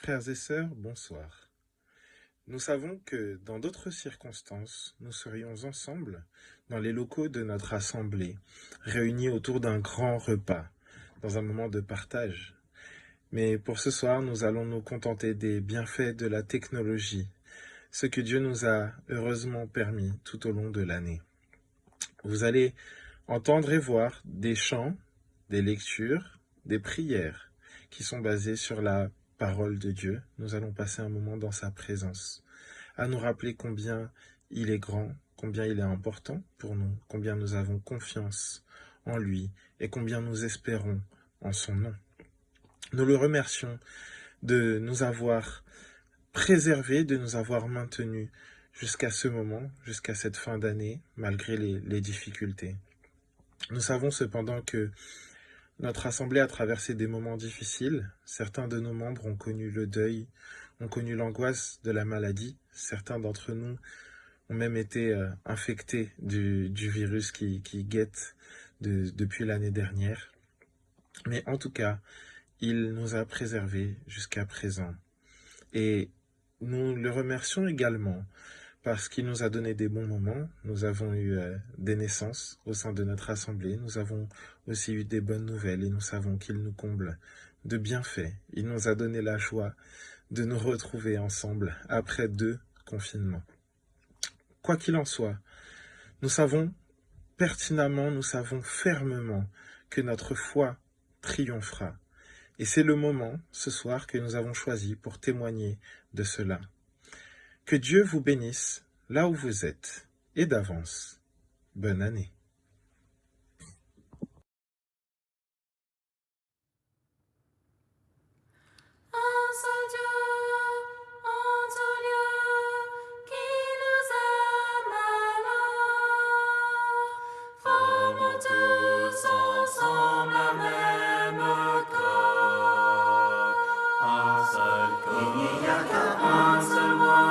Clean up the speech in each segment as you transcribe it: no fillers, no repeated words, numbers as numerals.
Frères et sœurs, bonsoir. Nous savons que dans d'autres circonstances, nous serions ensemble dans les locaux de notre assemblée, réunis autour d'un grand repas, dans un moment de partage. Mais pour ce soir, nous allons nous contenter des bienfaits de la technologie, ce que Dieu nous a heureusement permis tout au long de l'année. Vous allez entendre et voir des chants, des lectures, des prières qui sont basées sur la parole de Dieu. Nous allons passer un moment dans sa présence, à nous rappeler combien il est grand, combien il est important pour nous, combien nous avons confiance en lui et combien nous espérons en son nom. Nous le remercions de nous avoir préservés, de nous avoir maintenus jusqu'à ce moment, jusqu'à cette fin d'année, malgré les difficultés. Nous savons cependant que notre assemblée a traversé des moments difficiles. Certains de nos membres ont connu le deuil, ont connu l'angoisse de la maladie. Certains d'entre nous ont même été infectés du virus qui guette depuis l'année dernière. Mais en tout cas, il nous a préservés jusqu'à présent. Et nous le remercions également parce qu'il nous a donné des bons moments. Nous avons eu des naissances au sein de notre assemblée. Nous avons aussi eu des bonnes nouvelles et nous savons qu'il nous comble de bienfaits. Il nous a donné la joie de nous retrouver ensemble après 2 confinements. Quoi qu'il en soit, nous savons pertinemment, nous savons fermement que notre foi triomphera. Et c'est le moment, ce soir, que nous avons choisi pour témoigner de cela. Que Dieu vous bénisse là où vous êtes et d'avance. Bonne année. Un seul Dieu, en tout lieu, qui nous aime alors. Formons tous ensemble un même corps. Un seul corps, il n'y a qu'un seul roi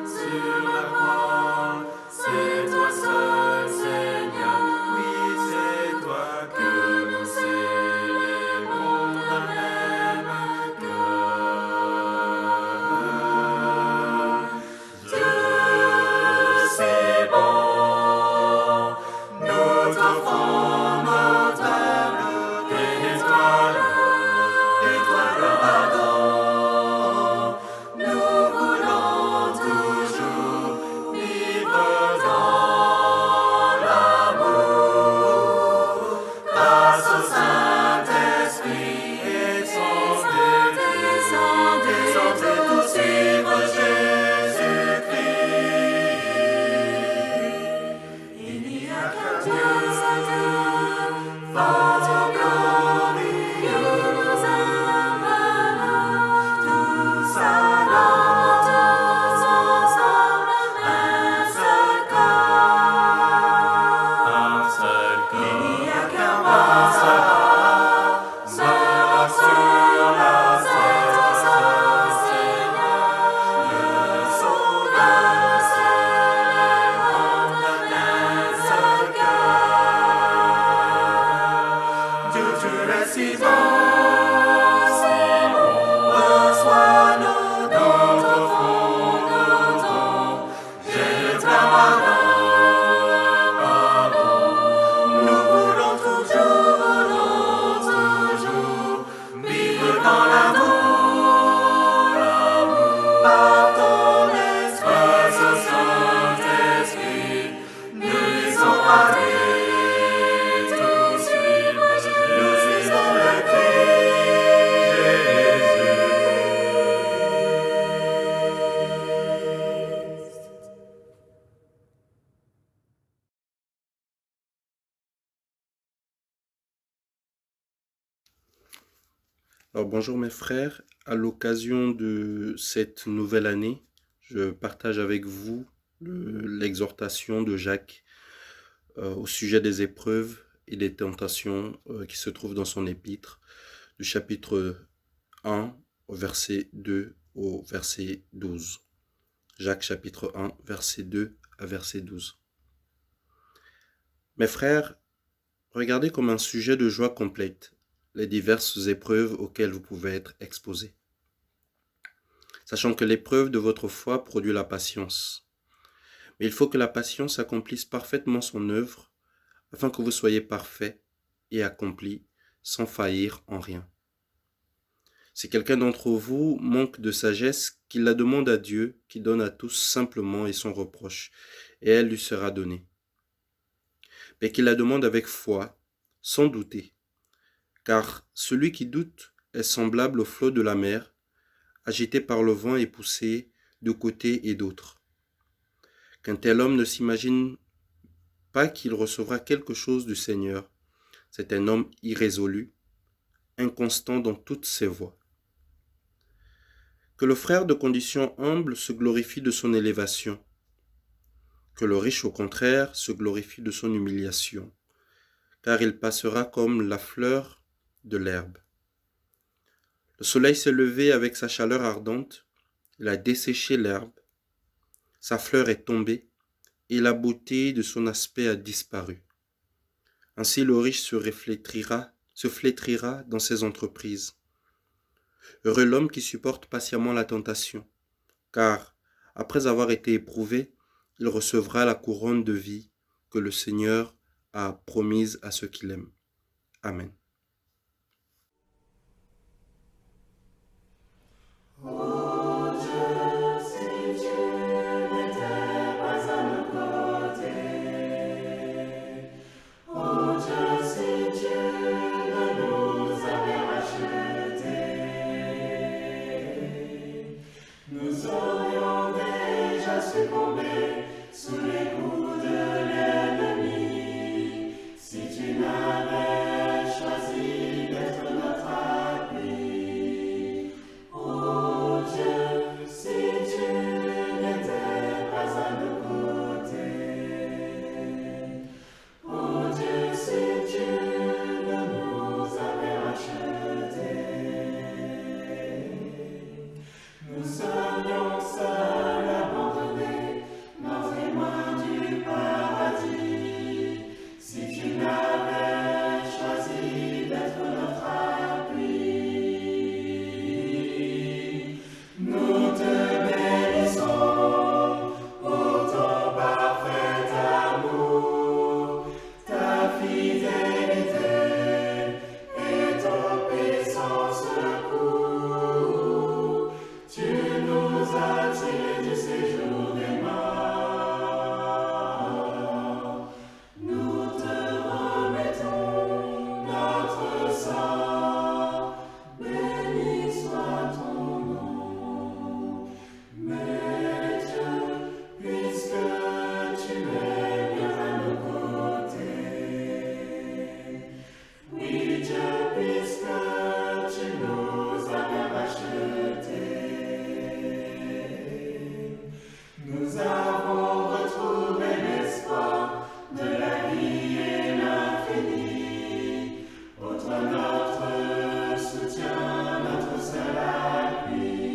sur la croix. C'est toi seul, Seigneur, oui, c'est toi que nous célébrons d'un même cœur. Dieu, c'est bon, nous t'offrons notre âme, étoile ardente. Nous voulons toujours vivre dans l'amour, grâce au Saint-Esprit et descendez tous suivre Jésus-Christ. Il n'y a qu'un Dieu, fort glorieux, nous aime alors, tous ensemble, un seul corps. Un seul corps. Il n'y a qu'un roi, seul sur la terre, Seigneur, le Sauveur, célébrant d'un seul cœur. Dieu, tu es si bon, reçois nos dons, t'offrons nos dons, j'ai ta pardon. Nous voulons toujours vivre dans l'amour, par ton esprit, ce Saint-Esprit, nous disons allez, tous suivre Jésus, nous suivons le Christ. Alors bonjour mes frères, à l'occasion de cette nouvelle année, je partage avec vous l'exhortation de Jacques au sujet des épreuves et des tentations qui se trouvent dans son épître, du chapitre 1 au verset 2 au verset 12. Jacques chapitre 1, verset 2 à verset 12. Mes frères, regardez comme un sujet de joie complète les diverses épreuves auxquelles vous pouvez être exposés. sachant que l'épreuve de votre foi produit la patience. Mais il faut que la patience accomplisse parfaitement son œuvre, afin que vous soyez parfaits et accomplis, sans faillir en rien. Si quelqu'un d'entre vous manque de sagesse, qu'il la demande à Dieu, qui donne à tous simplement et sans reproche, et elle lui sera donnée. Mais qu'il la demande avec foi, sans douter, car celui qui doute est semblable au flot de la mer, agité par le vent et poussé de côté et d'autre. Qu'un tel homme ne s'imagine pas qu'il recevra quelque chose du Seigneur. C'est un homme irrésolu, inconstant dans toutes ses voies. Que le frère de condition humble se glorifie de son élévation, que le riche au contraire se glorifie de son humiliation, car il passera comme la fleur de l'herbe. Le soleil s'est levé avec sa chaleur ardente, il a desséché l'herbe, sa fleur est tombée, et la beauté de son aspect a disparu. Ainsi le riche se flétrira dans ses entreprises. Heureux l'homme qui supporte patiemment la tentation, car, après avoir été éprouvé, il recevra la couronne de vie que le Seigneur a promise à ceux qui l'aiment. Amen. Ô Dieu, si tu n'étais pas à nos côtés, ô Dieu, si tu ne nous avais rachetés, nous aurions déjà succombé sous les coups de l'ennemi, si tu n'avais choisi d'être notre appui. Ô Dieu, si tu n'étais pas à nos côtés, ô Dieu, si tu ne nous avais rachetés, nous serions seuls abandonnés dans les mains du paradis, si tu n'avais choisi d'être notre appui. Nous te bénissons pour ton parfait amour, ta fidélité et ton puissant secours. Tu nous as tirés du séjour des morts. Nous te remettons notre sang. Béni soit ton nom. Mais Dieu, puisque tu es bien à nos côtés. Oui, Dieu, puisque tu nous avais rachetés. Nous avons retrouvé l'espoir de la vie et l'infini. Ô toi notre soutien, notre seul appui.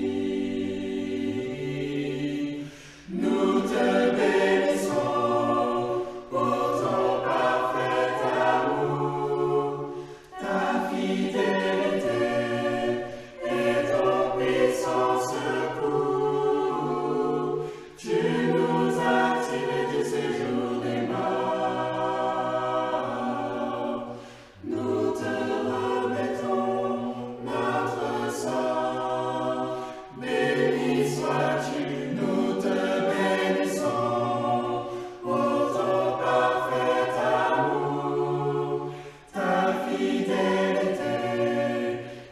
Nous te bénissons pour ton parfait amour, ta fidélité et ton puissant secours. Tu nous as tirés du séjour des morts. Nous te remettons notre sang. Béni sois-tu, nous te bénissons pour ton parfait amour, ta fidélité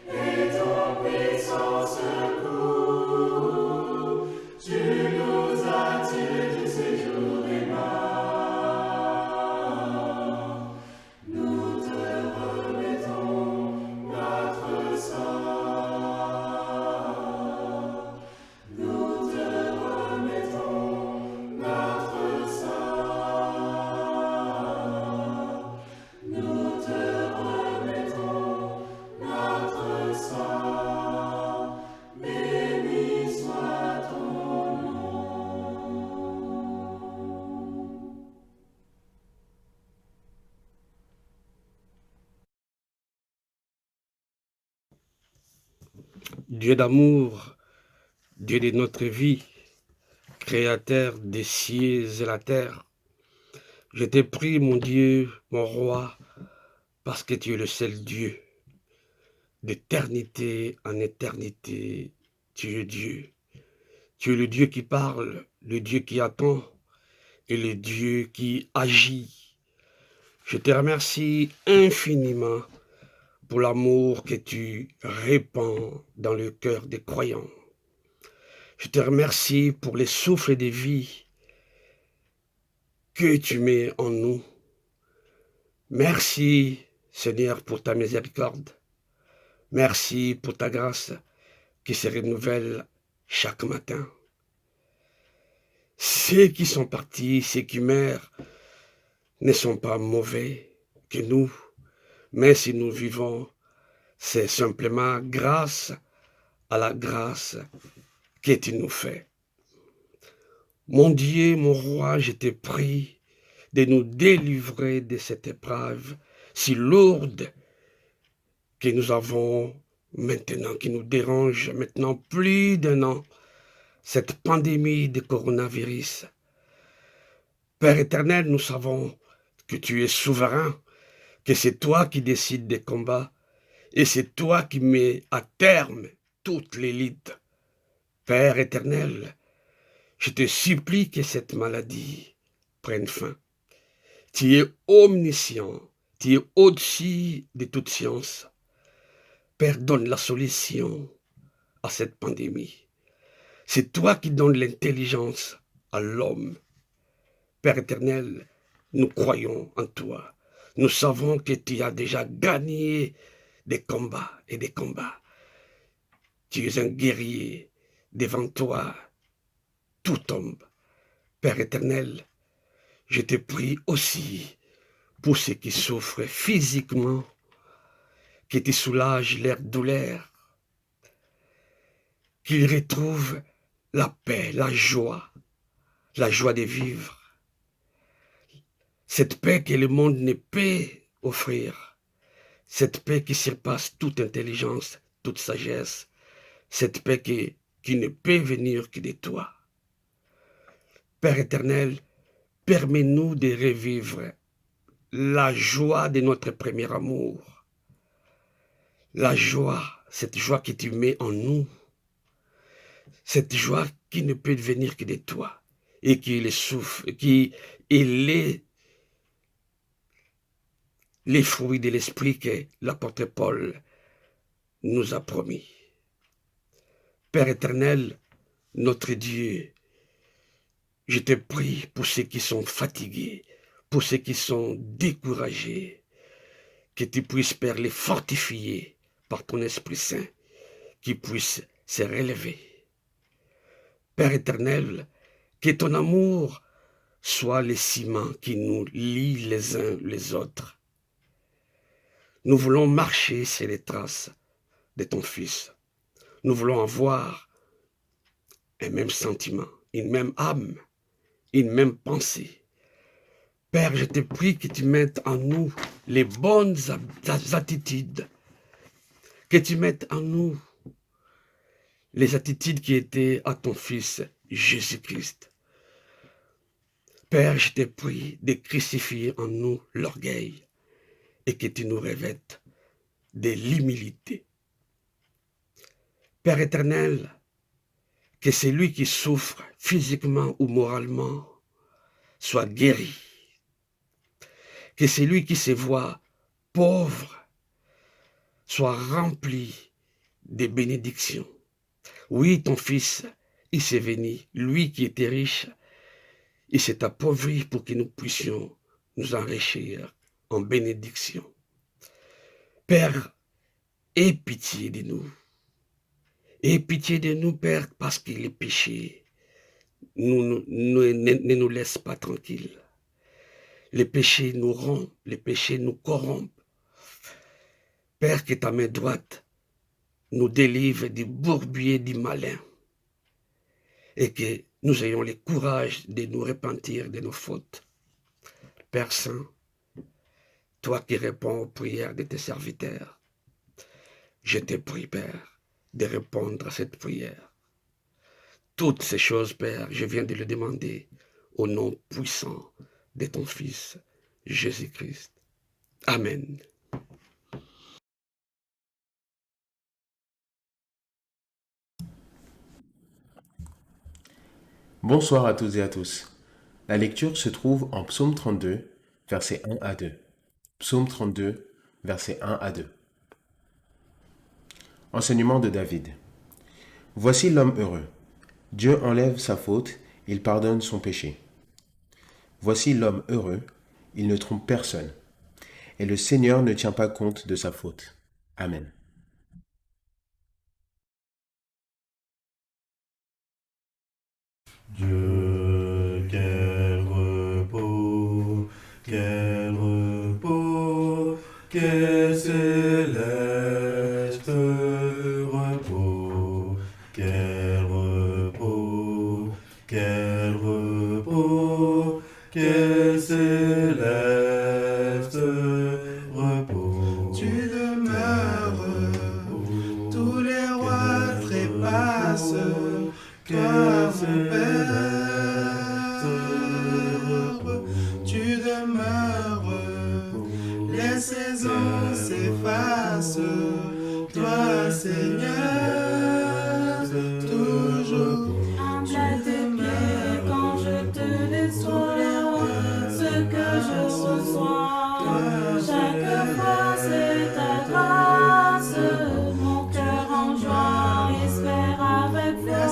et ton puissant secours. Tu nous as tirés du séjour des morts. Nous te remettons notre sang. Nous te remettons notre sang. Nous te remettons notre sang. Béni soit ton nom. Dieu d'amour, Dieu de notre vie, créateur des cieux et la terre. Je te prie, mon Dieu, mon roi, parce que tu es le seul Dieu. D'éternité en éternité, tu es Dieu. Tu es le Dieu qui parle, le Dieu qui attend et le Dieu qui agit. Je te remercie infiniment pour l'amour que tu répands dans le cœur des croyants. Je te remercie pour les souffles de vie que tu mets en nous. Merci, Seigneur, pour ta miséricorde. Merci pour ta grâce qui se renouvelle chaque matin. Ceux qui sont partis, ceux qui meurent, ne sont pas mauvais que nous, mais si nous vivons, c'est simplement grâce à la grâce que tu nous fais. Mon Dieu, mon roi, je te prie de nous délivrer de cette épreuve si lourde que nous avons maintenant, qui nous dérange maintenant plus d'un an, cette pandémie de coronavirus. Père éternel, nous savons que tu es souverain, que c'est toi qui décides des combats et c'est toi qui mets à terme toute l'élite. Père éternel, je te supplie que cette maladie prenne fin. Tu es omniscient, tu es au-dessus de toute science. Père, donne la solution à cette pandémie. C'est toi qui donnes l'intelligence à l'homme. Père éternel, nous croyons en toi. Nous savons que tu as déjà gagné des combats et des combats. Tu es un guerrier. Devant toi, tout tombe. Père éternel, je te prie aussi pour ceux qui souffrent physiquement, que tu soulages leur douleur, qu'ils retrouvent la paix, la joie de vivre. Cette paix que le monde ne peut offrir, cette paix qui surpasse toute intelligence, toute sagesse, cette paix qui ne peut venir que de toi. Père éternel, permets-nous de revivre la joie de notre premier amour, la joie, cette joie que tu mets en nous, cette joie qui ne peut venir que de toi et qui est le souffle, qui est les fruits de l'esprit que l'apôtre Paul nous a promis. Père éternel, notre Dieu, je te prie pour ceux qui sont fatigués, pour ceux qui sont découragés, que tu puisses, Père, les fortifier par ton Esprit Saint, qu'ils puissent se relever. Père éternel, que ton amour soit le ciment qui nous lie les uns les autres. Nous voulons marcher sur les traces de ton Fils. Nous voulons avoir un même sentiment, une même âme, une même pensée. Père, je te prie que tu mettes en nous les bonnes attitudes, que tu mettes en nous les attitudes qui étaient à ton Fils Jésus-Christ. Père, je te prie de crucifier en nous l'orgueil et que tu nous revêtes de l'humilité. Père éternel, que celui qui souffre physiquement ou moralement soit guéri. Que celui qui se voit pauvre soit rempli de bénédictions. Oui, ton Fils, il s'est venu, lui qui était riche, il s'est appauvri pour que nous puissions nous enrichir en bénédiction. Père, aie pitié de nous. Aie pitié de nous, Père, parce que les péchés ne nous laissent pas tranquilles. Les péchés nous rompent, les péchés nous corrompent. Père, que ta main droite nous délivre du bourbier du malin et que nous ayons le courage de nous repentir de nos fautes. Père Saint, toi qui réponds aux prières de tes serviteurs, je te prie, Père, de répondre à cette prière. Toutes ces choses, Père, je viens de le demander au nom puissant de ton Fils, Jésus-Christ. Amen. Bonsoir à toutes et à tous. La lecture se trouve en Psaume 32, versets 1 à 2. Psaume 32, versets 1 à 2. Enseignement de David. Voici l'homme heureux. Dieu enlève sa faute, il pardonne son péché. Voici l'homme heureux, il ne trompe personne, et le Seigneur ne tient pas compte de sa faute. Amen. Dieu, quel repos, quel repos, quel céleste repos, quel repos, quel repos, quel céleste repos. Tu demeures, tous les rois trépassent, toi mon Père. Tu demeures, les saisons s'effacent, toi Seigneur, toujours. Humble à tes pieds quand je te déçois, ce que je reçois, chaque fois c'est ta grâce. Mon cœur en joie espère avec foi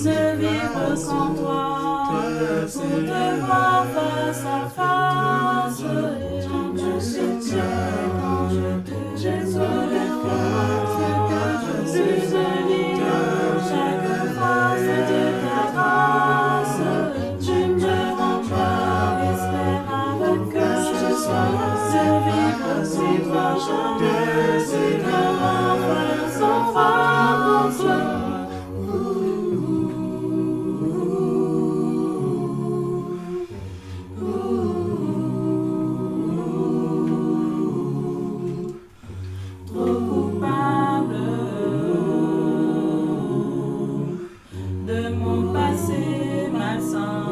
ne vivre qu'en toi, pour te voir face à face. Je soutiens quand je te déçois, ce que je suis solide, chaque fois c'est de ta grâce. Tu me rends joie, espère avec que ce soir, de vivre sans toi jamais, c'est de m'enfer sans foi. Trop coupable de mon passé malsain,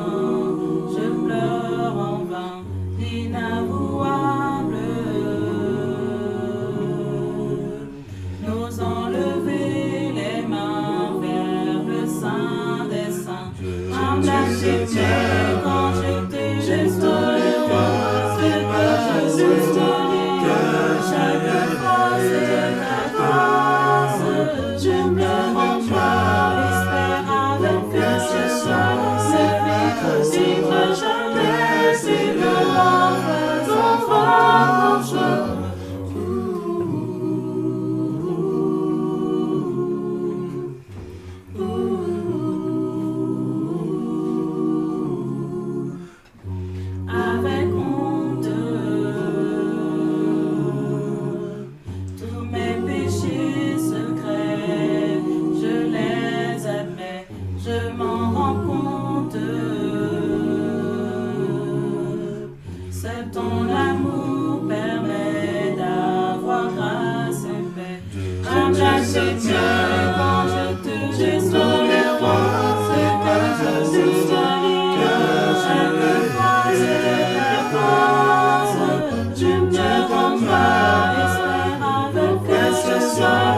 je pleure en vain l'inavouable. N'osant lever les mains vers le sein des saints, humble à tes pieds quand je t'ai restauré, ce que je suis solide, chaque fois c'est ta grâce. Je me rends joie, espère avec que ce soir, vivre jamais, c'est de l'enfer sans foi. Avec honte, tous mes péchés secrets, je les admets, je m'en rends compte. Seul ton amour permet d'avoir grâce et paix. Humble à tes pieds quand je te déçois, ce que je suis solide, chaque fois c'est ta grâce. Tu me rends joie, espère avec que ce soir,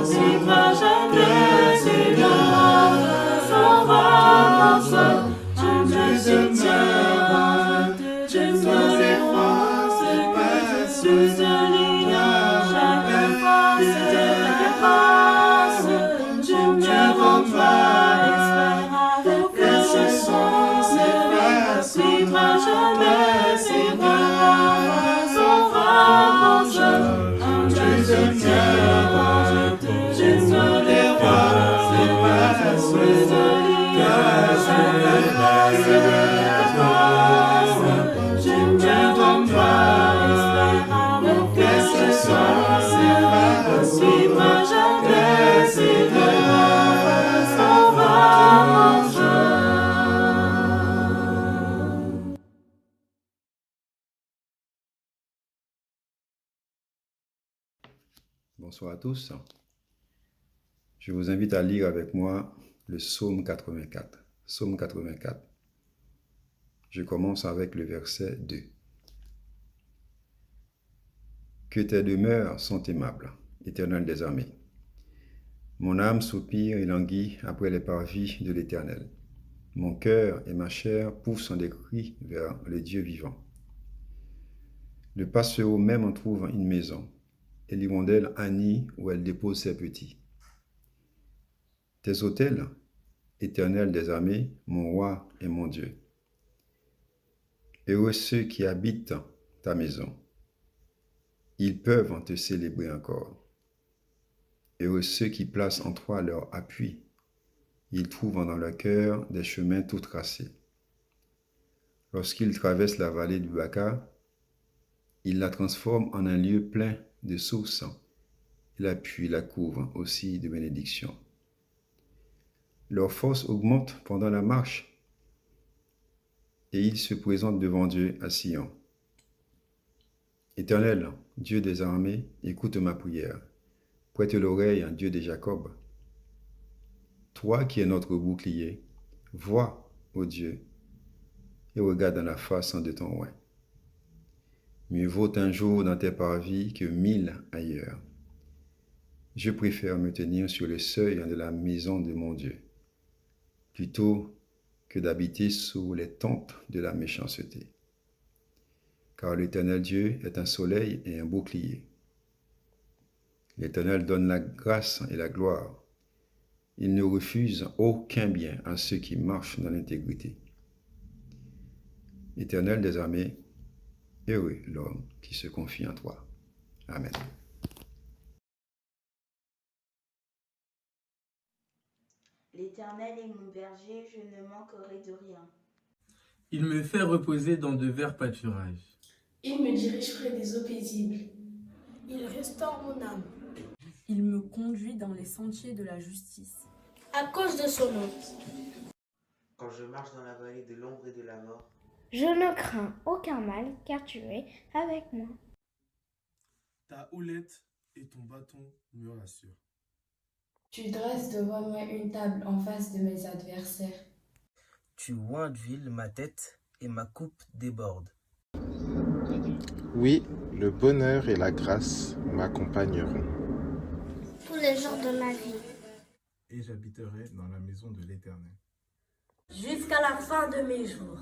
vivre jamais, c'est de l'enfer sans foi. Humble à tes pieds quand je te déçois, ce que je suis solide, chaque fois c'est ta grâce. Tu me rends joie, espère avec que ce soir, vivre jamais, c'est de l'enfer sans foi. Humble à tes pieds quand je te déçois, ce que je suis solide, chaque fois c'est ta grâce. Tu me rends joie, espère avec que ce soir, vivre jamais, c'est de l'enfer sans foi. Bonsoir à tous. Je vous invite à lire avec moi le psaume 84. Psaume 84. Je commence avec le verset 2. Que tes demeures sont aimables, Éternel des armées. Mon âme soupire et languit après les parvis de l'Éternel. Mon cœur et ma chair poussent des cris vers le Dieu vivant. Le passereau même en trouve une maison, et l'hirondelle un nid où elle dépose ses petits. Tes autels, Éternel des armées, mon roi et mon Dieu. Heureux ceux qui habitent ta maison. Ils peuvent te célébrer encore. Heureux ceux qui placent en toi leur appui. Ils trouvent dans leur cœur des chemins tout tracés. Lorsqu'ils traversent la vallée du Baca, ils la transforment en un lieu plein de sources. Et l'appui la couvre aussi de bénédictions. Leur force augmente pendant la marche et ils se présentent devant Dieu à Sion. Éternel, Dieu des armées, écoute ma prière. Prête l'oreille, Dieu de Jacob. Toi qui es notre bouclier, vois, ô Dieu, et regarde dans la face de ton roi. Mieux vaut un jour dans tes parvis que 1000 ailleurs. Je préfère me tenir sur le seuil de la maison de mon Dieu, plutôt que d'habiter sous les tentes de la méchanceté. Car l'Éternel Dieu est un soleil et un bouclier. L'Éternel donne la grâce et la gloire. Il ne refuse aucun bien à ceux qui marchent dans l'intégrité. Éternel des armées, heureux l'homme qui se confie en toi. Amen. L'Éternel est mon berger, je ne manquerai de rien. Il me fait reposer dans de verts pâturages. Il me dirige près des eaux paisibles. Il restaure mon âme. Il me conduit dans les sentiers de la justice. À cause de son nom. Quand je marche dans la vallée de l'ombre et de la mort, je ne crains aucun mal, car tu es avec moi. Ta houlette et ton bâton me rassurent. Tu dresses devant moi une table en face de mes adversaires. Tu oins d'huile ma tête et ma coupe déborde. Oui, le bonheur et la grâce m'accompagneront tous les jours de ma vie. Et j'habiterai dans la maison de l'Éternel jusqu'à la fin de mes jours.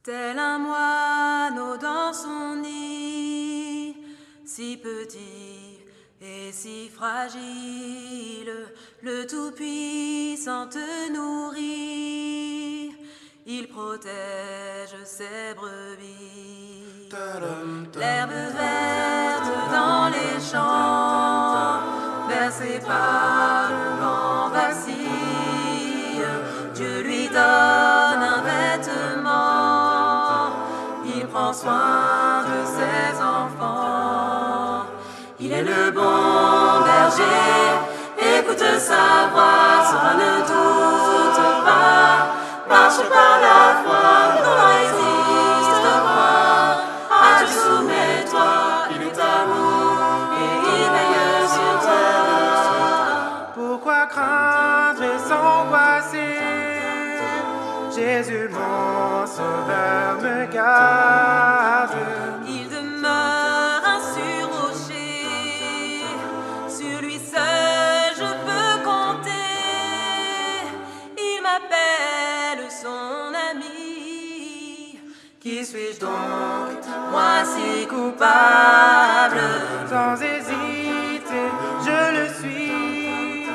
Tel un moineau dans son nid, si petit et si fragile, le Tout-Puissant te nourrit, il protège ses brebis. L'herbe verte dans les champs, bercée par le vent vacille, Dieu lui donne un vêtement, il prend soin de ses enfants. Il est le bon berger, écoute sa voix, sera ne doute pas, marche par la foi, non résiste point. À Dieu soumets-toi, il est amour et il veille sur toi. Pourquoi craindre et s'angoisser? Jésus mon sauveur me garde. Il demeure un sûr rocher, sur lui seul je peux compter. Il m'appelle son ami. Qui suis-je donc, moi si coupable? Sans hésiter, je le suis.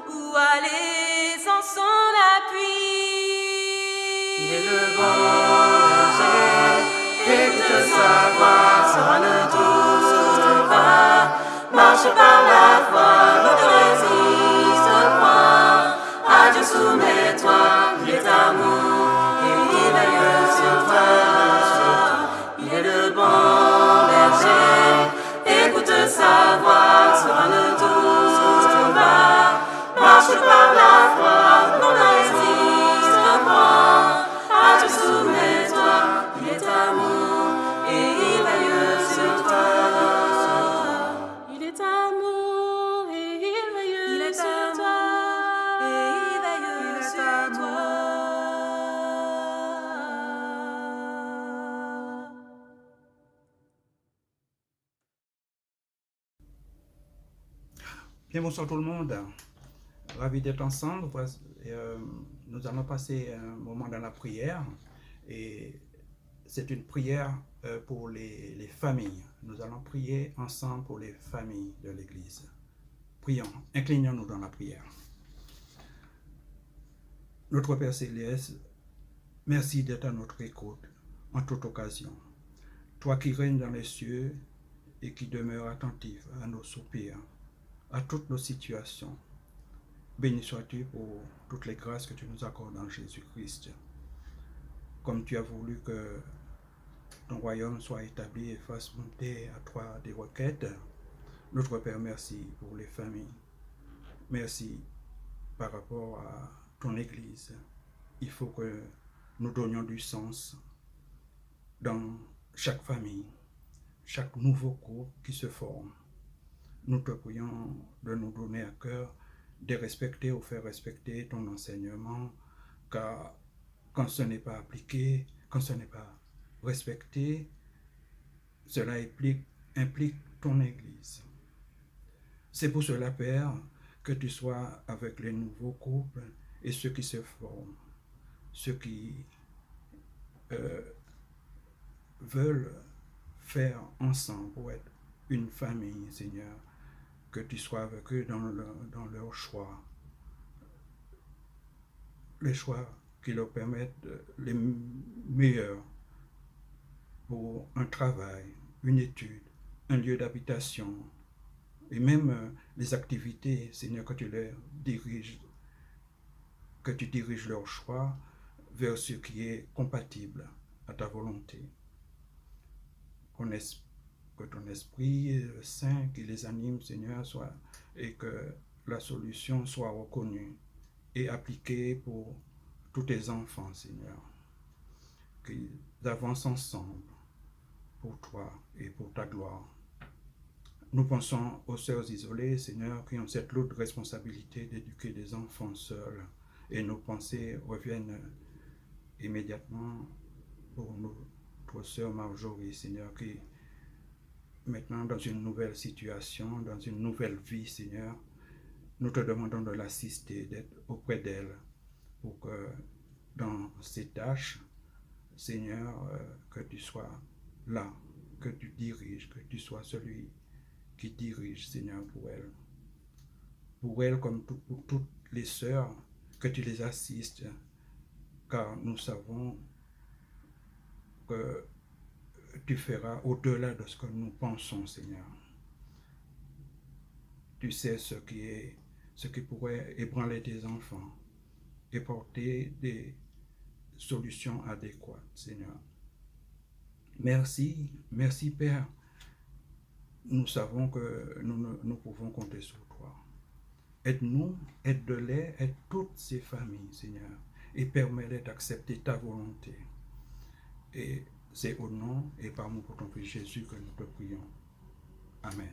Où aller sans son appui? Il est le bon berger, écoute sa voix, sera ne doute pas, marche par la foi, ne résiste point. À Dieu soumets-toi, il est amour et il veille sur toi. Il est le bon berger, écoute sa voix, sera ne doute pas, marche par la foi, non résiste point. À Dieu soumets-toi, il est amour et il veille sur toi. Bien, bonsoir tout le monde. Ravi d'être ensemble. Nous allons passer un moment dans la prière. Et c'est une prière pour les familles. Nous allons prier ensemble pour les familles de l'Église. Prions, inclinons-nous dans la prière. Notre Père Céleste, merci d'être à notre écoute en toute occasion. Toi qui règnes dans les cieux et qui demeures attentif à nos soupirs, à toutes nos situations. Béni sois-tu pour toutes les grâces que tu nous accordes en Jésus-Christ. Comme tu as voulu que ton royaume soit établi et fasse monter à toi des requêtes, notre Père, merci pour les familles. Merci par rapport à ton Église. Il faut que nous donnions du sens dans chaque famille, chaque nouveau groupe qui se forme. Nous te prions de nous donner à cœur de respecter ou faire respecter ton enseignement, car quand ce n'est pas appliqué, quand ce n'est pas respecté, cela implique ton Église. C'est pour cela, Père, que tu sois avec les nouveaux couples et ceux qui se forment, ceux qui veulent faire ensemble pour être une famille, Seigneur, que tu sois avec eux dans leur choix, les choix qui leur permettent les meilleurs pour un travail, une étude, un lieu d'habitation, et même les activités, Seigneur, que tu diriges leur choix vers ce qui est compatible à ta volonté. Que ton Esprit Saint qui les anime, Seigneur, et que la solution soit reconnue et appliquée pour tous tes enfants, Seigneur. Qu'ils avancent ensemble pour toi et pour ta gloire. Nous pensons aux sœurs isolées, Seigneur, qui ont cette lourde responsabilité d'éduquer des enfants seuls. Et nos pensées reviennent immédiatement pour notre sœur Marjorie, Seigneur, qui maintenant dans une nouvelle situation, dans une nouvelle vie, Seigneur, nous te demandons de l'assister, d'être auprès d'elle, pour que dans ses tâches, Seigneur, que tu sois là, que tu diriges, que tu sois celui qui dirige, Seigneur, pour elle. Pour elle, comme pour toutes les sœurs, que tu les assistes, car nous savons que tu feras au-delà de ce que nous pensons, Seigneur. Tu sais ce qui pourrait ébranler tes enfants et porter des solutions adéquates, Seigneur. Merci Père. Nous savons que nous pouvons compter sur toi. Aide-nous, aide-les, aide toutes ces familles, Seigneur, et permets-les d'accepter ta volonté. Et c'est au nom et par mon pour ton Fils Jésus que nous te prions. Amen.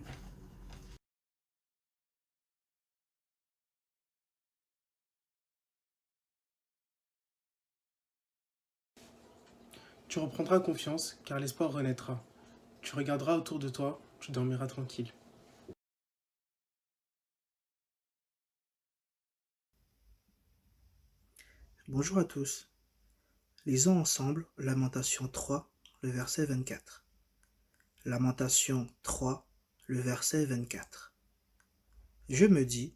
Tu reprendras confiance, car l'espoir renaîtra. Tu regarderas autour de toi, tu dormiras tranquille. Bonjour à tous. Lisons ensemble Lamentation 3, le verset 24. Lamentation 3, le verset 24. Je me dis,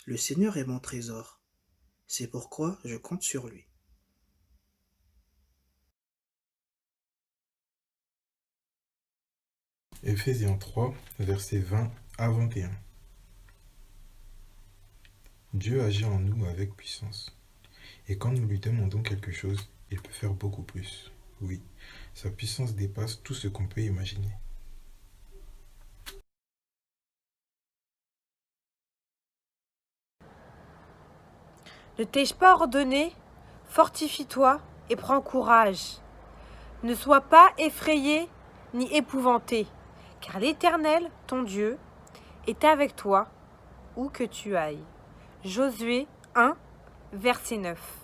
le Seigneur est mon trésor, c'est pourquoi je compte sur lui. Éphésiens 3, versets 20 à 21. Dieu agit en nous avec puissance. Et quand nous lui demandons quelque chose, il peut faire beaucoup plus. Oui, sa puissance dépasse tout ce qu'on peut imaginer. Ne t'ai-je pas ordonné? Fortifie-toi et prends courage. Ne sois pas effrayé ni épouvanté, car l'Éternel, ton Dieu, est avec toi où que tu ailles. Josué 1, verset 9.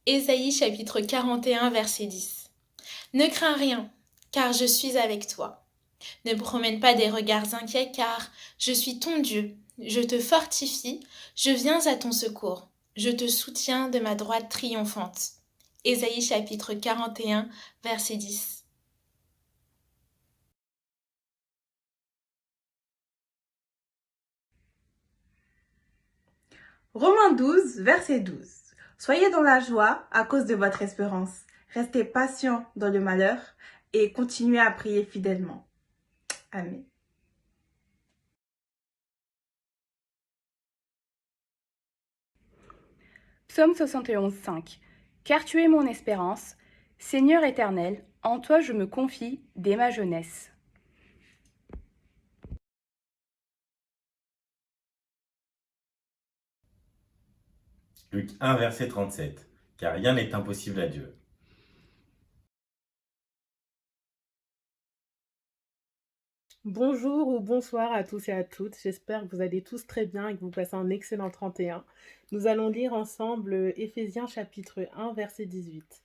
Ésaïe chapitre 41, verset 10. Ne crains rien, car je suis avec toi. Ne promène pas des regards inquiets, car je suis ton Dieu. Je te fortifie, je viens à ton secours. Je te soutiens de ma droite triomphante. Ésaïe chapitre 41, verset 10. Romains 12, verset 12. Soyez dans la joie à cause de votre espérance. Restez patients dans le malheur et continuez à prier fidèlement. Amen. Psaume 71, 5. Car tu es mon espérance, Seigneur éternel, en toi je me confie dès ma jeunesse. Luc 1, verset 37. Car rien n'est impossible à Dieu. Bonjour ou bonsoir à tous et à toutes, j'espère que vous allez tous très bien et que vous passez un excellent 31. Nous allons lire ensemble Éphésiens chapitre 1 verset 18.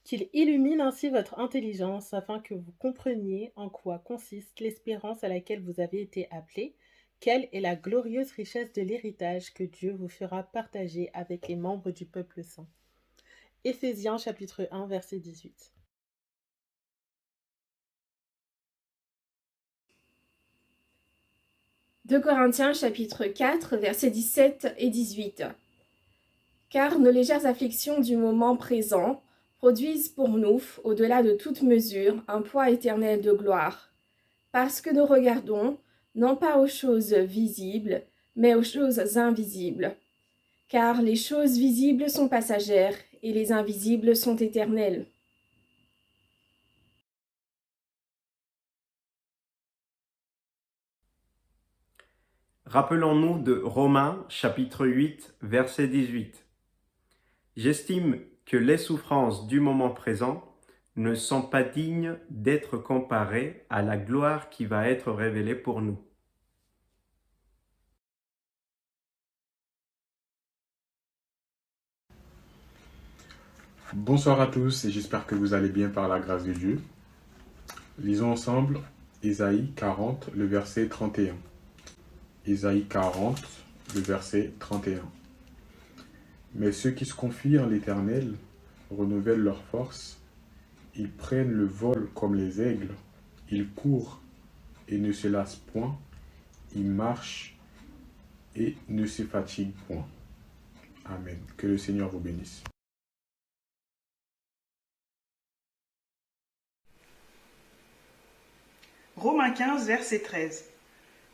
Qu'il illumine ainsi votre intelligence afin que vous compreniez en quoi consiste l'espérance à laquelle vous avez été appelés, quelle est la glorieuse richesse de l'héritage que Dieu vous fera partager avec les membres du peuple saint. Éphésiens chapitre 1 verset 18. De Corinthiens chapitre 4 versets 17 et 18. Car nos légères afflictions du moment présent produisent pour nous, au-delà de toute mesure, un poids éternel de gloire, parce que nous regardons non pas aux choses visibles, mais aux choses invisibles. Car les choses visibles sont passagères et les invisibles sont éternelles. Rappelons-nous de Romains chapitre 8 verset 18. J'estime que les souffrances du moment présent ne sont pas dignes d'être comparées à la gloire qui va être révélée pour nous. Bonsoir à tous et j'espère que vous allez bien par la grâce de Dieu. Lisons ensemble Ésaïe 40, le verset 31. Ésaïe 40, le verset 31. Mais ceux qui se confient en l'Éternel renouvellent leur force, ils prennent le vol comme les aigles, ils courent et ne se lassent point, ils marchent et ne se fatiguent point. Amen. Que le Seigneur vous bénisse. Romains 15, verset 13.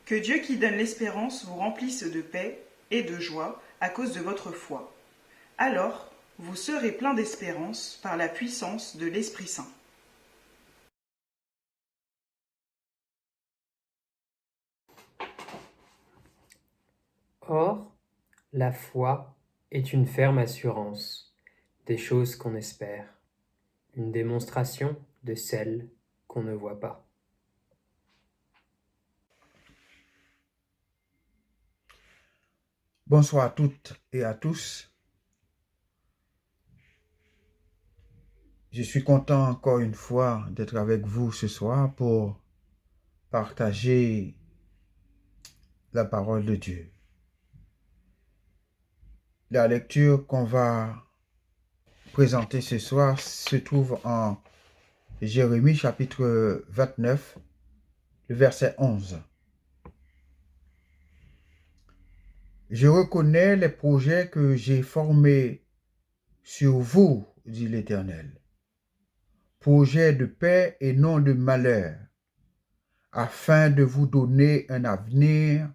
Que Dieu qui donne l'espérance vous remplisse de paix et de joie à cause de votre foi. Alors, vous serez plein d'espérance par la puissance de l'Esprit Saint. Or, la foi est une ferme assurance des choses qu'on espère, une démonstration de celles qu'on ne voit pas. Bonsoir à toutes et à tous. Je suis content encore une fois d'être avec vous ce soir pour partager la parole de Dieu. La lecture qu'on va présenter ce soir se trouve en Jérémie chapitre 29, le verset 11. Je reconnais les projets que j'ai formés sur vous, dit l'Éternel. Projets de paix et non de malheur, afin de vous donner un avenir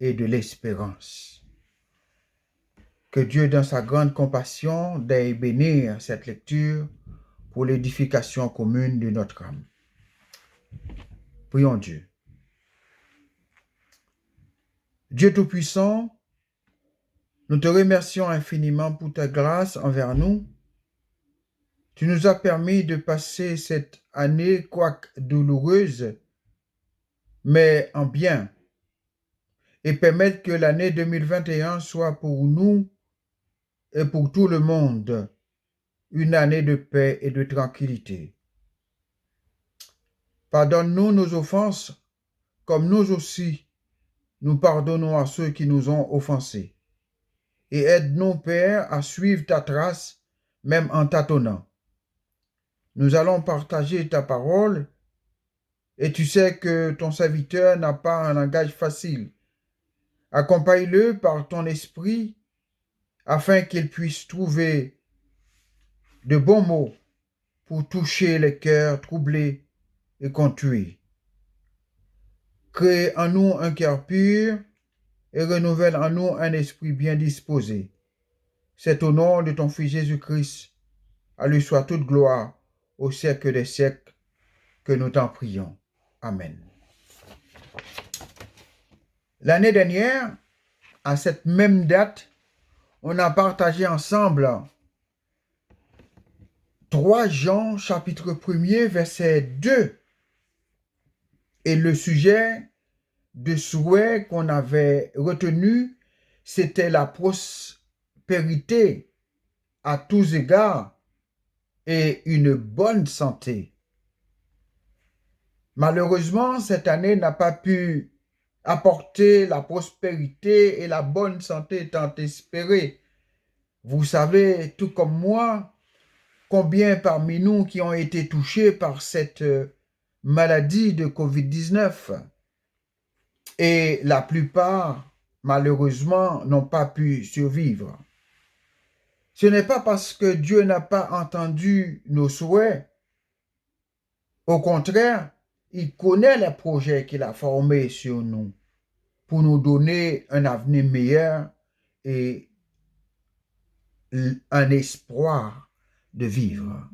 et de l'espérance. Que Dieu, dans sa grande compassion, daigne bénir cette lecture pour l'édification commune de notre âme. Prions Dieu. Dieu Tout-Puissant, nous te remercions infiniment pour ta grâce envers nous. Tu nous as permis de passer cette année, quoique douloureuse, mais en bien, et permettre que l'année 2021 soit pour nous et pour tout le monde une année de paix et de tranquillité. Pardonne-nous nos offenses, comme nous aussi, nous pardonnons à ceux qui nous ont offensés. Et aide-nous, Père, à suivre ta trace, même en tâtonnant. Nous allons partager ta parole, et tu sais que ton serviteur n'a pas un langage facile. Accompagne-le par ton esprit, afin qu'il puisse trouver de bons mots pour toucher les cœurs troublés et contrits. Crée en nous un cœur pur et renouvelle en nous un esprit bien disposé. C'est au nom de ton Fils Jésus-Christ, à lui soit toute gloire au siècle des siècles, que nous t'en prions. Amen. L'année dernière, à cette même date, on a partagé ensemble 3 Jean, chapitre 1er, verset 2. Et le sujet de souhait qu'on avait retenu, c'était la prospérité à tous égards et une bonne santé. Malheureusement, cette année n'a pas pu apporter la prospérité et la bonne santé tant espérée. Vous savez, tout comme moi, combien parmi nous qui ont été touchés par cette maladie de COVID-19. Et la plupart, malheureusement, n'ont pas pu survivre. Ce n'est pas parce que Dieu n'a pas entendu nos souhaits. Au contraire, il connaît les projets qu'il a formés sur nous pour nous donner un avenir meilleur et un espoir de vivre.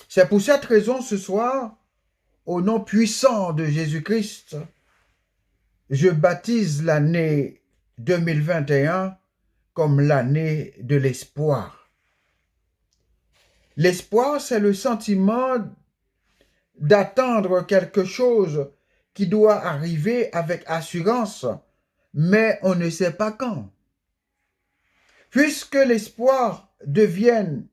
C'est pour cette raison, ce soir, au nom puissant de Jésus-Christ, je baptise l'année 2021 comme l'année de l'espoir. L'espoir, c'est le sentiment d'attendre quelque chose qui doit arriver avec assurance, mais on ne sait pas quand. Puisque l'espoir devienne,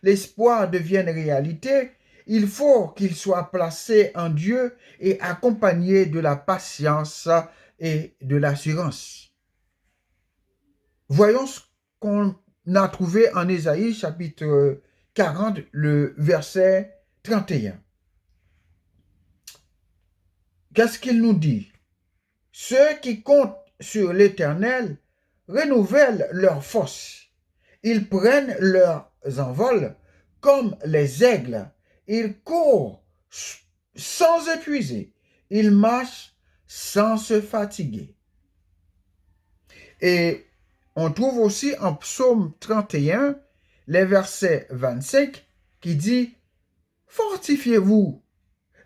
l'espoir devienne réalité, il faut qu'il soit placé en Dieu et accompagné de la patience et de l'assurance. Voyons ce qu'on a trouvé en Ésaïe chapitre 40, le verset 31. Qu'est-ce qu'il nous dit? Ceux qui comptent sur l'Éternel renouvellent leurs forces. Ils prennent leurs envols comme les aigles. Ils courent sans épuiser. Ils marchent sans se fatiguer. Et on trouve aussi en Psaume 31, les versets 25, qui dit « Fortifiez-vous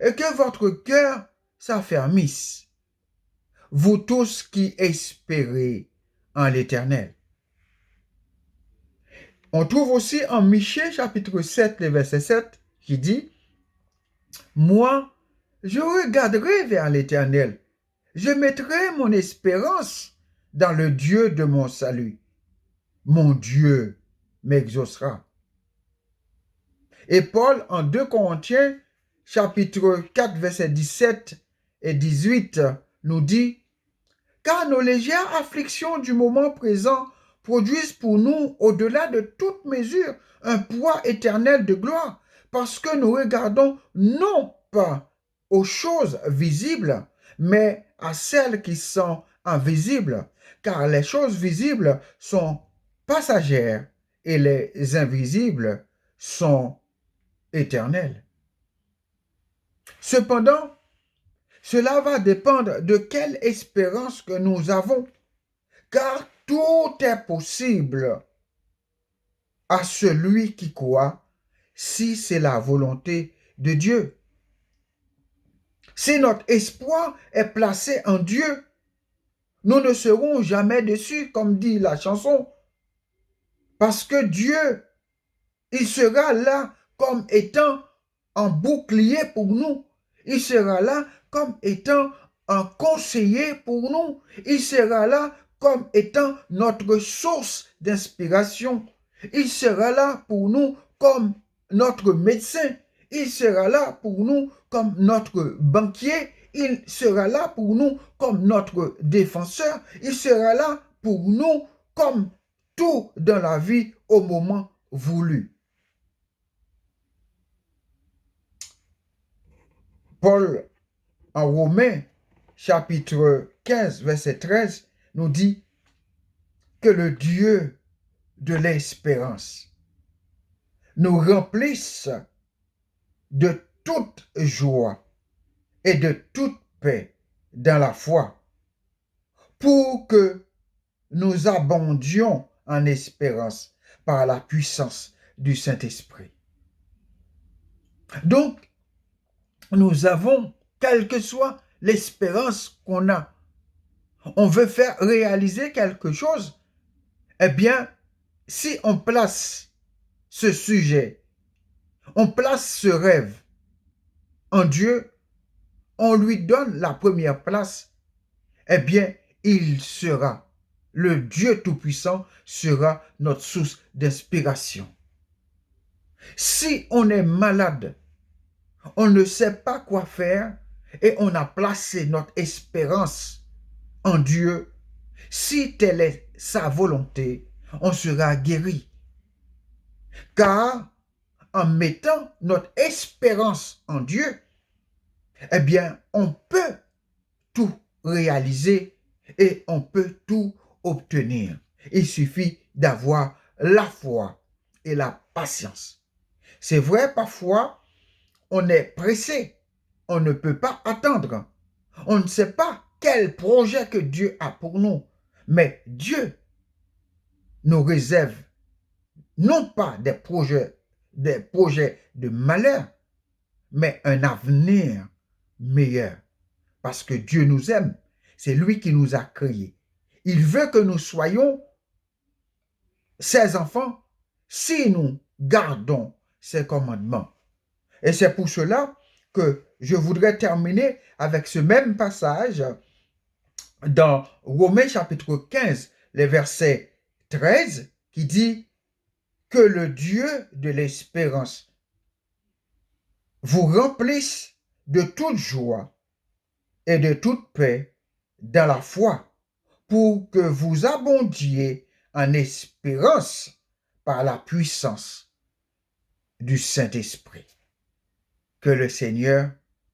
et que votre cœur s'affermisse, vous tous qui espérez en l'Éternel. » On trouve aussi en Michée, chapitre 7, le verset 7, qui dit « Moi, je regarderai vers l'Éternel, je mettrai mon espérance dans le Dieu de mon salut. Mon Dieu m'exaucera. » Et Paul, en 2 Corinthiens, chapitre 4, verset 17 et 18, nous dit « Car nos légères afflictions du moment présent produisent pour nous, au-delà de toute mesure, un poids éternel de gloire, parce que nous regardons non pas aux choses visibles, mais à celles qui sont invisibles, car les choses visibles sont passagères et les invisibles sont éternelles. Cependant, cela va dépendre de quelle espérance que nous avons, car tout est possible à celui qui croit, si c'est la volonté de Dieu. Si notre espoir est placé en Dieu, nous ne serons jamais déçus, comme dit la chanson, parce que Dieu, il sera là comme étant un bouclier pour nous. Il sera là comme étant un conseiller pour nous. Il sera là comme étant notre source d'inspiration. Il sera là pour nous comme notre médecin. Il sera là pour nous comme notre banquier. Il sera là pour nous comme notre défenseur. Il sera là pour nous comme tout dans la vie au moment voulu. Paul, en Romains, chapitre 15, verset 13, nous dit que le Dieu de l'espérance nous remplisse de toute joie et de toute paix dans la foi, pour que nous abondions en espérance par la puissance du Saint-Esprit. Donc, nous avons, quelle que soit l'espérance qu'on a, on veut faire réaliser quelque chose, eh bien, si on place ce sujet, on place ce rêve en Dieu, on lui donne la première place, eh bien, il sera, le Dieu Tout-Puissant sera notre source d'inspiration. Si on est malade, on ne sait pas quoi faire et on a placé notre espérance en Dieu, si telle est sa volonté, on sera guéri. Car en mettant notre espérance en Dieu, eh bien, on peut tout réaliser et on peut tout obtenir. Il suffit d'avoir la foi et la patience. C'est vrai, parfois, on est pressé, on ne peut pas attendre. On ne sait pas quel projet que Dieu a pour nous, mais Dieu nous réserve non pas des projets de malheur, mais un avenir meilleur. Parce que Dieu nous aime, c'est lui qui nous a créés. Il veut que nous soyons ses enfants si nous gardons ses commandements. Et c'est pour cela que je voudrais terminer avec ce même passage dans Romains chapitre 15, le verset 13, qui dit que le Dieu de l'espérance vous remplisse de toute joie et de toute paix dans la foi, pour que vous abondiez en espérance par la puissance du Saint-Esprit. Que le Seigneur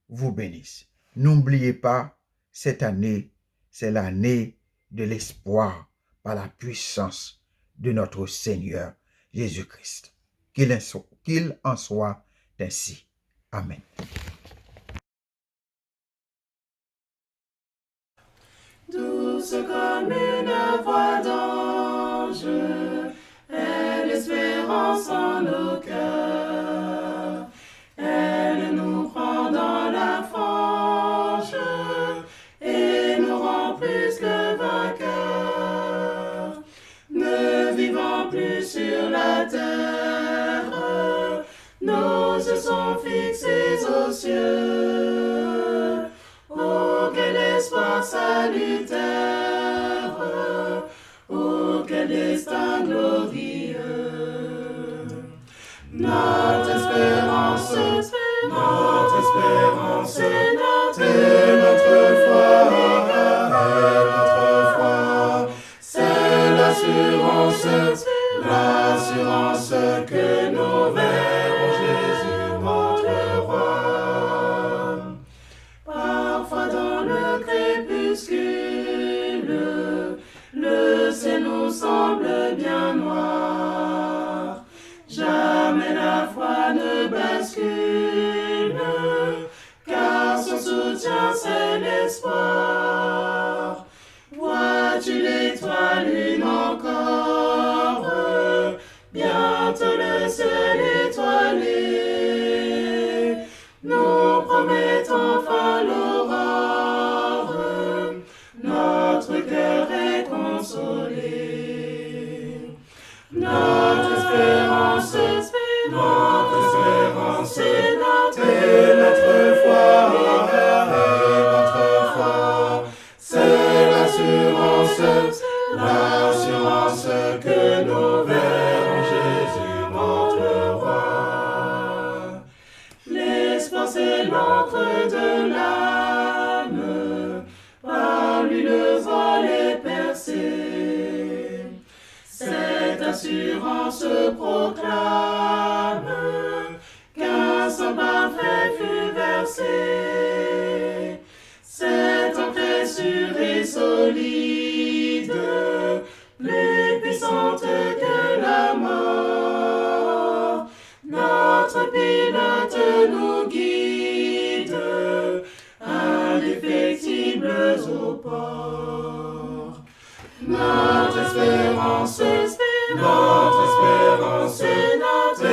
vous bénisse. N'oubliez pas, cette année, c'est l'année de l'espoir par la puissance de notre Seigneur Jésus-Christ. Qu'il en soit ainsi. Amen. Douce comme une voix d'ange est l'espérance en nos cœurs. Elle nous prend dans la fange et nous rend plus que vainqueurs. Ne vivons plus sur la terre, nos yeux sont fixés aux cieux. Oh, quel espoir salutaire, oh, quel destin glorieux. Notre espérance, c'est notre foi, c'est l'assurance que nous verrons Jésus notre roi. Parfois dans le crépuscule, le ciel nous semble bien noir. Jamais la foi ne bascule, car son soutien c'est l'espoir. Vois-tu l'étoile une encore, bientôt le ciel étoilé nous promet enfin l'aurore, notre cœur est consolé. Notre espérance, c'est notre foi, c'est l'assurance que nous verrons Jésus. assurance proclame qu'un sang parfait fut versé. Cette encre sûre et solide, plus puissante que la mort. Notre pilote nous guide, indéfectibles au port. Notre espérance, notre espérance, et notre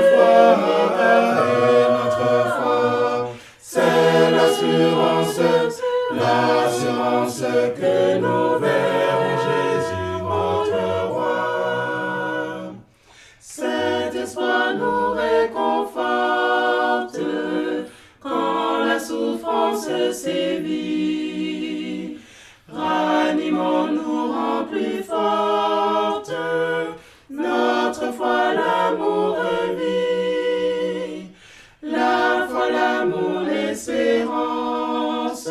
foi, c'est l'assurance, l'assurance que nous verrons Jésus notre roi. Cet espoir nous réconforte quand la souffrance sévit. Ranimons-nous, rend plus forte notre foi, l'amour vit. La foi, l'amour, l'espérance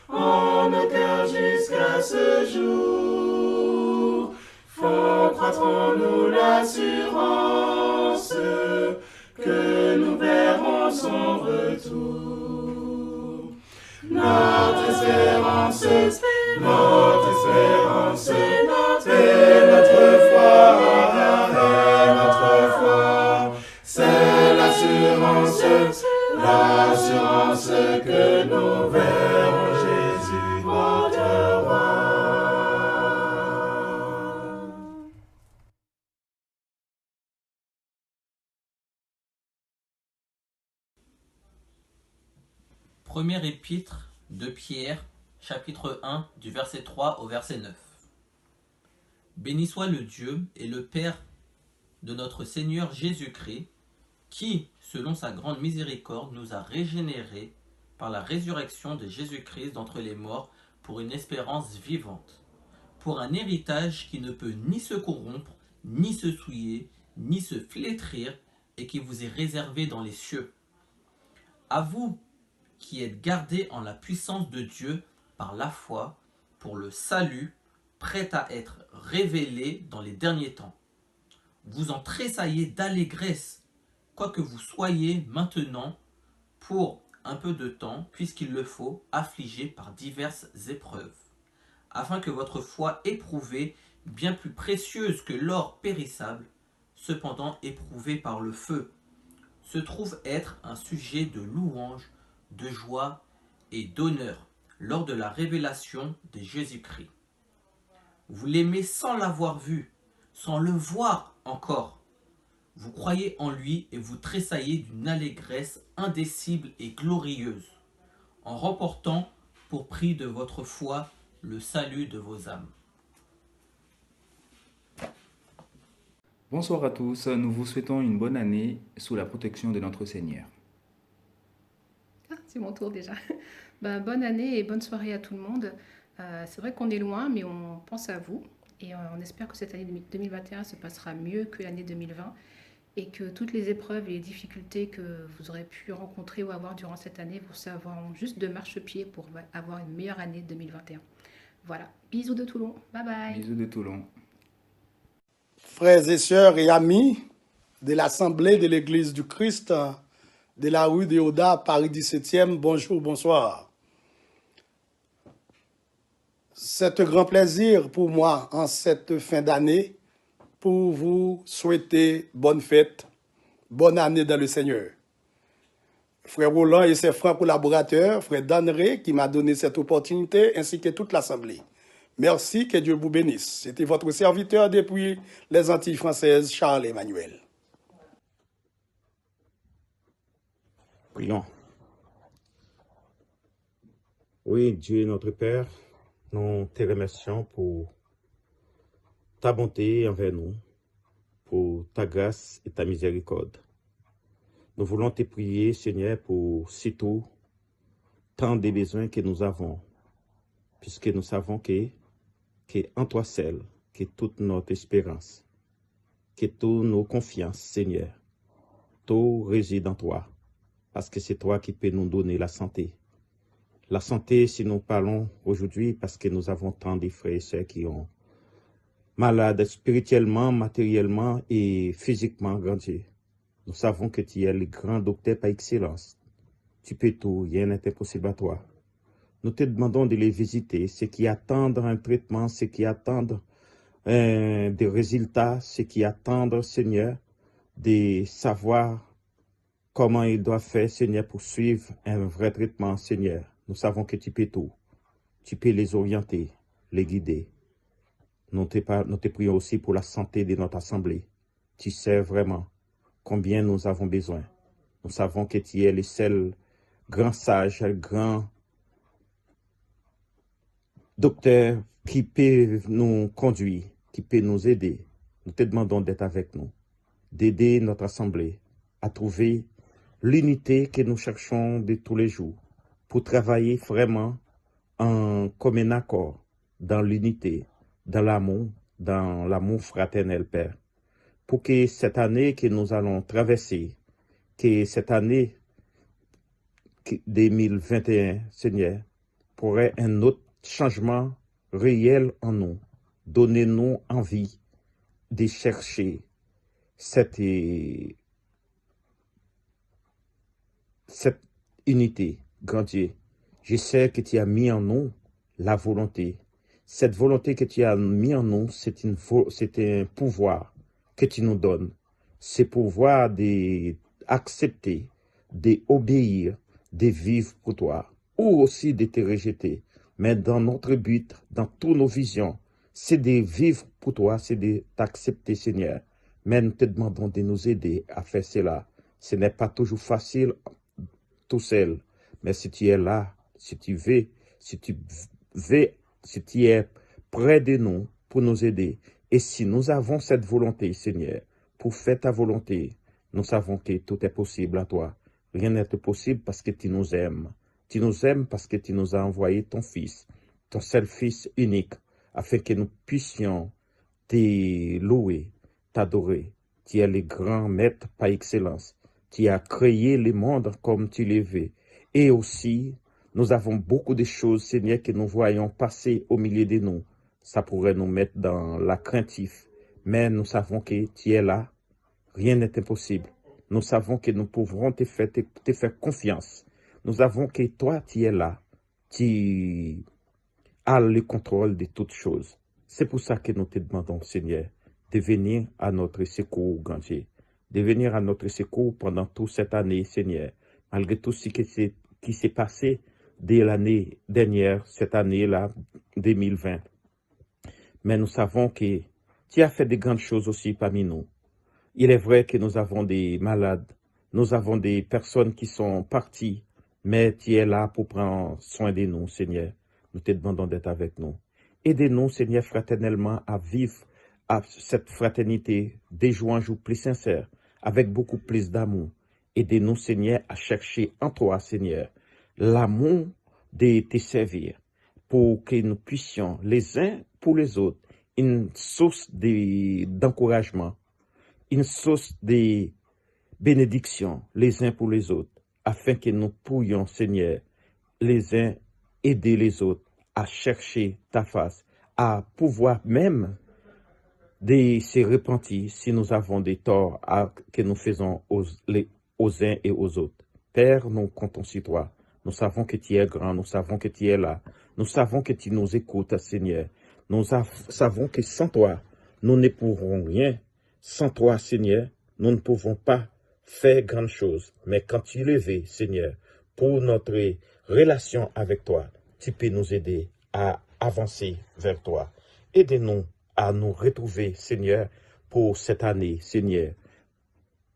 en nos cœurs jusqu'à ce jour font croître en nous l'assurance que nous verrons son retour. Notre espérance, notre espérance, et notre foi, c'est l'assurance, l'assurance que nous verrons Jésus notre roi. Première épître de Pierre, chapitre 1, du verset 3 au verset 9. Béni soit le Dieu et le Père de notre Seigneur Jésus-Christ, qui, selon sa grande miséricorde, nous a régénérés par la résurrection de Jésus-Christ d'entre les morts pour une espérance vivante, pour un héritage qui ne peut ni se corrompre, ni se souiller, ni se flétrir, et qui vous est réservé dans les cieux. À vous qui êtes gardés en la puissance de Dieu par la foi, pour le salut, prêt à être révélé dans les derniers temps. Vous en tressaillez d'allégresse, quoique vous soyez maintenant, pour un peu de temps, puisqu'il le faut, affligés par diverses épreuves, afin que votre foi éprouvée, bien plus précieuse que l'or périssable, cependant éprouvée par le feu, se trouve être un sujet de louange, de joie et d'honneur lors de la révélation de Jésus-Christ. Vous l'aimez sans l'avoir vu, sans le voir encore. Vous croyez en lui et vous tressaillez d'une allégresse indicible et glorieuse, en remportant pour prix de votre foi le salut de vos âmes. Bonsoir à tous, nous vous souhaitons une bonne année sous la protection de notre Seigneur. Ah, c'est mon tour déjà. Bonne année et bonne soirée à tout le monde. C'est vrai qu'on est loin, mais on pense à vous. Et on espère que cette année 2021 se passera mieux que l'année 2020. Et que toutes les épreuves et les difficultés que vous aurez pu rencontrer ou avoir durant cette année vous serviront juste de marchepied pour avoir une meilleure année 2021. Voilà. Bisous de Toulon. Bye bye. Bisous de Toulon. Frères et sœurs et amis de l'Assemblée de l'Église du Christ de la rue des Oda, Paris 17e, bonjour, bonsoir. C'est un grand plaisir pour moi en cette fin d'année pour vous souhaiter bonne fête, bonne année dans le Seigneur. Frère Roland et ses frères collaborateurs, frère Danré qui m'a donné cette opportunité, ainsi que toute l'Assemblée. Merci, que Dieu vous bénisse. C'était votre serviteur depuis les Antilles françaises, Charles Emmanuel. Prions. Oui, Dieu notre Père, nous te remercions pour ta bonté envers nous, pour ta grâce et ta miséricorde. Nous voulons te prier, Seigneur, pour surtout tant des besoins que nous avons, puisque nous savons que en toi seul, que toute notre espérance, que toute nos confiances, Seigneur, tout réside en toi, parce que c'est toi qui peux nous donner la santé. La santé, si nous parlons aujourd'hui, parce que nous avons tant de frères et sœurs qui ont malades spirituellement, matériellement et physiquement, grand Dieu. Nous savons que tu es le grand docteur par excellence. Tu peux tout, rien n'est impossible à toi. Nous te demandons de les visiter, ceux qui attendent un traitement, ceux qui attendent des résultats, ceux qui attendent, Seigneur, de savoir comment ils doivent faire, Seigneur, pour suivre un vrai traitement, Seigneur. Nous savons que tu peux tout. Tu peux les orienter, les guider. Nous te prions aussi pour la santé de notre assemblée. Tu sais vraiment combien nous avons besoin. Nous savons que tu es le seul grand sage, le grand docteur qui peut nous conduire, qui peut nous aider. Nous te demandons d'être avec nous, d'aider notre assemblée à trouver l'unité que nous cherchons de tous les jours pour travailler vraiment en commun accord, dans l'unité, dans l'amour fraternel, Père. Pour que cette année que nous allons traverser, que cette année 2021, Seigneur, pourrait un autre changement réel en nous. Donnez-nous envie de chercher cette unité, grand Dieu. Je sais que tu as mis en nous la volonté. Cette volonté que tu as mis en nous, c'est un pouvoir que tu nous donnes. C'est pouvoir d'accepter, d'obéir, de vivre pour toi, ou aussi de te rejeter. Mais dans notre but, dans toutes nos visions, c'est de vivre pour toi, c'est de t'accepter, Seigneur. Mais nous te demandons de nous aider à faire cela. Ce n'est pas toujours facile tout seul. Mais si tu es là, si tu es près de nous pour nous aider, et si nous avons cette volonté, Seigneur, pour faire ta volonté, nous savons que tout est possible à toi. Rien n'est possible parce que tu nous aimes. Tu nous aimes parce que tu nous as envoyé ton Fils, ton seul Fils unique, afin que nous puissions te louer, t'adorer. Tu es le grand maître par excellence. Tu as créé le monde comme tu le veux. Et aussi, nous avons beaucoup de choses, Seigneur, que nous voyons passer au milieu de nous. Ça pourrait nous mettre dans la craintif. Mais nous savons que tu es là. Rien n'est impossible. Nous savons que nous pouvons te faire confiance. Nous savons que toi, tu es là. Tu as le contrôle de toutes choses. C'est pour ça que nous te demandons, Seigneur, de venir à notre secours, grand Dieu. De venir à notre secours pendant toute cette année, Seigneur. Malgré tout ce qui s'est passé dès l'année dernière, cette année-là, 2020. Mais nous savons que tu as fait de grandes choses aussi parmi nous. Il est vrai que nous avons des malades, nous avons des personnes qui sont parties, mais tu es là pour prendre soin de nous, Seigneur. Nous te demandons d'être avec nous. Aidez-nous, Seigneur, fraternellement à vivre à cette fraternité des jours en jours plus sincères, avec beaucoup plus d'amour. Aidez-nous, Seigneur, à chercher en toi, Seigneur, l'amour de te servir, pour que nous puissions, les uns pour les autres, une source d'encouragement, une source de bénédiction, les uns pour les autres, afin que nous pourrions, Seigneur, les uns aider les autres à chercher ta face, à pouvoir même de se repentir si nous avons des torts que nous faisons aux uns et aux autres. Père, nous comptons sur toi. Nous savons que tu es grand, nous savons que tu es là. Nous savons que tu nous écoutes, Seigneur. Nous savons que sans toi, nous ne pourrons rien. Sans toi, Seigneur, nous ne pouvons pas faire grand chose. Mais quand tu le veux, Seigneur, pour notre relation avec toi, tu peux nous aider à avancer vers toi. Aidez-nous à nous retrouver, Seigneur, pour cette année, Seigneur,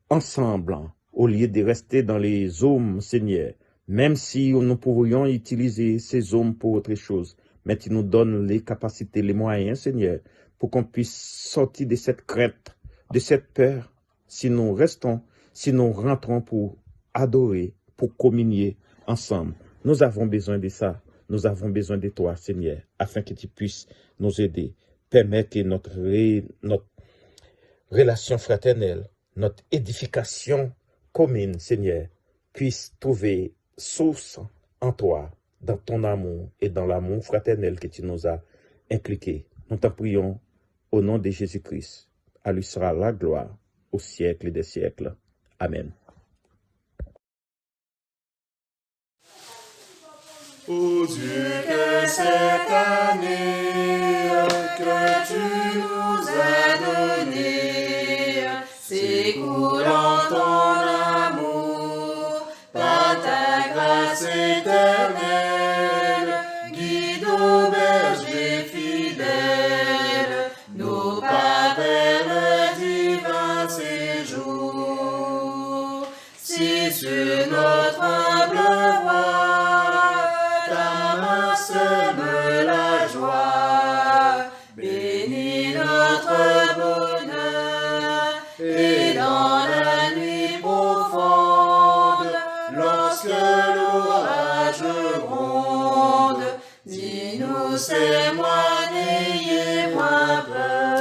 ensemble, au lieu de rester dans les hommes, Seigneur, même si nous pourrions utiliser ces hommes pour autre chose, mais tu nous donnes les capacités, les moyens, Seigneur, pour qu'on puisse sortir de cette crainte, de cette peur, si nous restons, si nous rentrons pour adorer, pour communier ensemble. Nous avons besoin de ça. Nous avons besoin de toi, Seigneur, afin que tu puisses nous aider. Permets que notre relation fraternelle, notre édification commune, Seigneur, puisse trouver source en toi, dans ton amour et dans l'amour fraternel que tu nous as impliqué. Nous t'en prions au nom de Jésus-Christ. À lui sera la gloire au siècle des siècles. Amen. Ô Dieu, que cette année que tu nous as donnée s'écoule en ton amour, par ta grâce éternelle, guide aux bergers fidèles, nos pas vers le divin séjour. Si sur notre humble voie, ta main sème la joie, bénis notre bonheur, et dans la nuit profonde, lorsque l'orage gronde, dis-nous c'est moi, n'ayez point peur.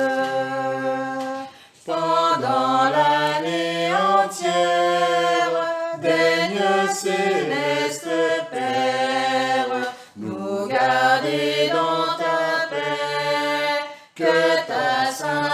Pendant l'année entière, daigne céleste Père, nous garder dans ta paix, que ta sainte